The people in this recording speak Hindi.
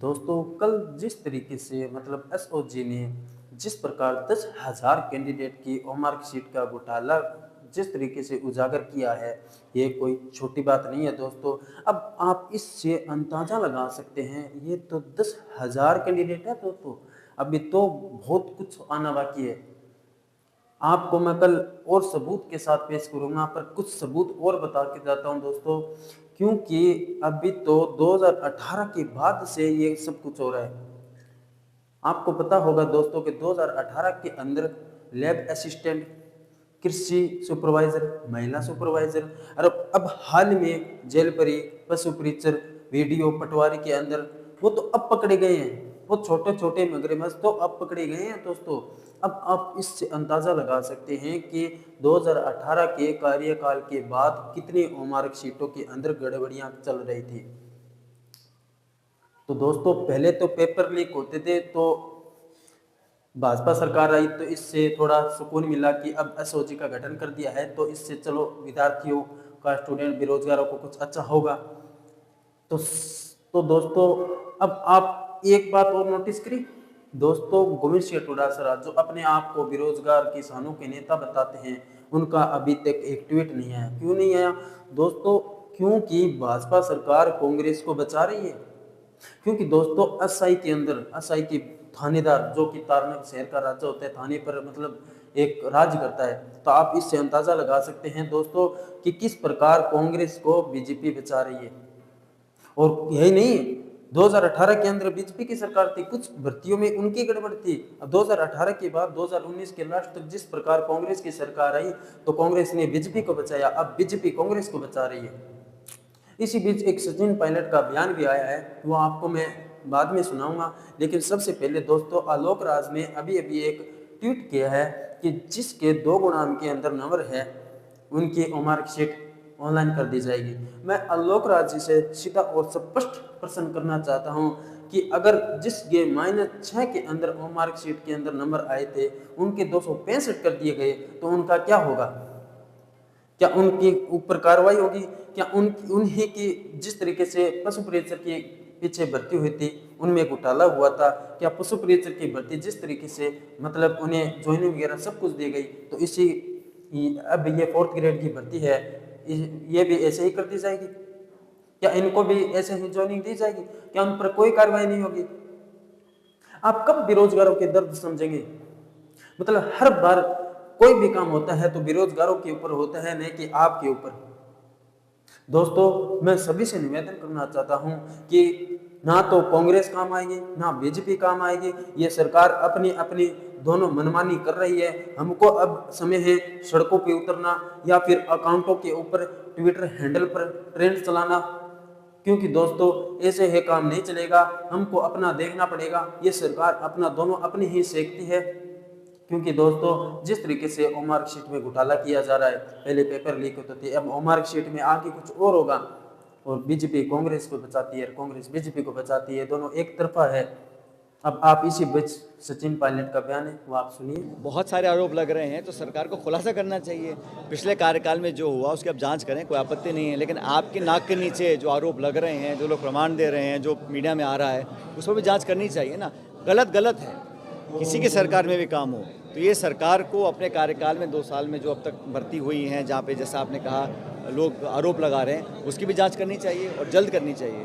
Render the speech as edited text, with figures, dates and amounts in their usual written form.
दोस्तों कल जिस तरीके से एसओजी ने जिस प्रकार 10,000 कैंडिडेट की मार्कशीट का घोटाला जिस तरीके से उजागर किया है, ये कोई छोटी बात नहीं है दोस्तों। अब आप इससे अंदाजा लगा सकते हैं, ये तो 10,000 कैंडिडेट है दोस्तों। अभी तो बहुत कुछ आना बाकी है। आपको मैं कल और सबूत के साथ पेश करूंगा, पर कुछ सबूत और बता के जाता हूं दोस्तों, क्योंकि अभी तो 2018 के बाद से ये सब कुछ हो रहा है। आपको पता होगा दोस्तों कि 2018 के अंदर लैब असिस्टेंट, कृषि सुपरवाइजर, महिला सुपरवाइजर और अब हाल में जेल परी, पशु परीक्षक, वीडियो पटवारी के अंदर वो तो अब पकड़े गए हैं। वो छोटे छोटे मगरमच्छ तो अब पकड़े गए हैं दोस्तों। अब आप इससे अंदाजा लगा सकते हैं कि 2018 के कार्यकाल के बाद कितनी मार्कशीटों के अंदर गड़बड़ियां चल रही थी। तो दोस्तों पहले तो पेपर लीक होते थे, तो भाजपा सरकार आई तो इससे थोड़ा सुकून मिला कि अब एसओजी का गठन कर दिया है, तो इससे चलो विद्यार्थियों का, स्टूडेंट, बेरोजगारों को कुछ अच्छा होगा। तो दोस्तों अब आप एक बात और नोटिस करी दोस्तों, गोविंद सिंह डोटासरा जो अपने आप को बेरोजगार किसानों के नेता बताते हैं, उनका अभी तक एक ट्वीट नहीं आया। क्यों नहीं आया दोस्तों? क्योंकि भाजपा सरकार कांग्रेस को बचा रही है। क्योंकि दोस्तों एसआई के अंदर, एसआई की थानेदार जो कि तारनक शहर का राजा होता है, थाने पर एक राज करता है। तो आप इससे अंदाजा लगा सकते हैं दोस्तों कि किस प्रकार कांग्रेस को बीजेपी बचा रही है। और यही नहीं, 2018 के अंदर बीजेपी की सरकार थी, कुछ भर्तियों में उनकी गड़बड़ थी। अब 2018 के बाद 2019 के लास्ट तक जिस प्रकार कांग्रेस की सरकार आई, तो कांग्रेस ने बीजेपी को बचाया, अब बीजेपी कांग्रेस को बचा रही है। इसी बीच एक सचिन पायलट का बयान भी आया है, वो आपको मैं बाद में सुनाऊंगा। लेकिन सबसे पहले दोस्तों, आलोक राज ने अभी एक ट्वीट किया है कि जिसके 2 गुणाम के अंदर नंबर है, उनकी मार्कशीट ऑनलाइन कर दी जाएगी। मैं आलोक राज जी से सीधा और स्पष्ट प्रश्न करना चाहता हूं कि अगर जिसके -6 के अंदर मार्कशीट के अंदर नंबर आए थे, उनके 265 कर दिए गए, तो उनका क्या होगा? क्या उनके ऊपर कार्रवाई होगी? क्या उन्हीं की जिस तरीके से पशु परीक्षक के पीछे भर्ती हुई थी, उनमें घोटाला हुआ था? क्या पशु परीक्षक की भर्ती जिस तरीके से उन्हें ज्वाइनिंग वगैरह सब कुछ दी गई, तो इसी अब ये 4th ग्रेड की भर्ती है, ये भी ऐसे ही कर दी जाएगी? क्या इनको भी ऐसे ही ज्वाइनिंग दी जाएगी? क्या उन पर कोई कार्रवाई नहीं होगी? आप कब बेरोजगारों के दर्द समझेंगे? हर बार कोई भी काम होता है तो बेरोजगारों के ऊपर होता है, नहीं कि आपके ऊपर। दोस्तों मैं सभी से निवेदन करना चाहता हूं कि ना तो कांग्रेस काम आएगी, ना बीजेपी काम आएगी। ये सरकार अपनी अपनी दोनों मनमानी कर रही है। हमको अब समय है सड़कों पे उतरना, या फिर अकाउंटों के ऊपर, ट्विटर हैंडल पर ट्रेंड चलाना, क्योंकि दोस्तों ऐसे है काम नहीं चलेगा। हमको अपना देखना पड़ेगा। ये सरकार अपना दोनों अपनी ही सेकती है, क्योंकि दोस्तों जिस तरीके से मार्कशीट में घोटाला किया जा रहा है, पहले पेपर लीक होते थे, अब मार्कशीट में आगे कुछ और होगा। और बीजेपी कांग्रेस को बचाती है, कांग्रेस बीजेपी को बचाती है, दोनों एक तरफा है। अब आप इसी बीच सचिन पायलट का बयान है, वो आप सुनिए। बहुत सारे आरोप लग रहे हैं, तो सरकार को खुलासा करना चाहिए। पिछले कार्यकाल में जो हुआ उसकी अब जांच करें, कोई आपत्ति नहीं है। लेकिन आपकी नाक के नीचे जो आरोप लग रहे हैं, जो लोग प्रमाण दे रहे हैं, जो मीडिया में आ रहा है, उस पर भी जांच करनी चाहिए ना। गलत है, किसी की सरकार में भी काम हो। तो ये सरकार को अपने कार्यकाल में 2 साल में जो अब तक भर्ती हुई हैं, जहाँ पे जैसा आपने कहा लोग आरोप लगा रहे हैं, उसकी भी जाँच करनी चाहिए और जल्द करनी चाहिए।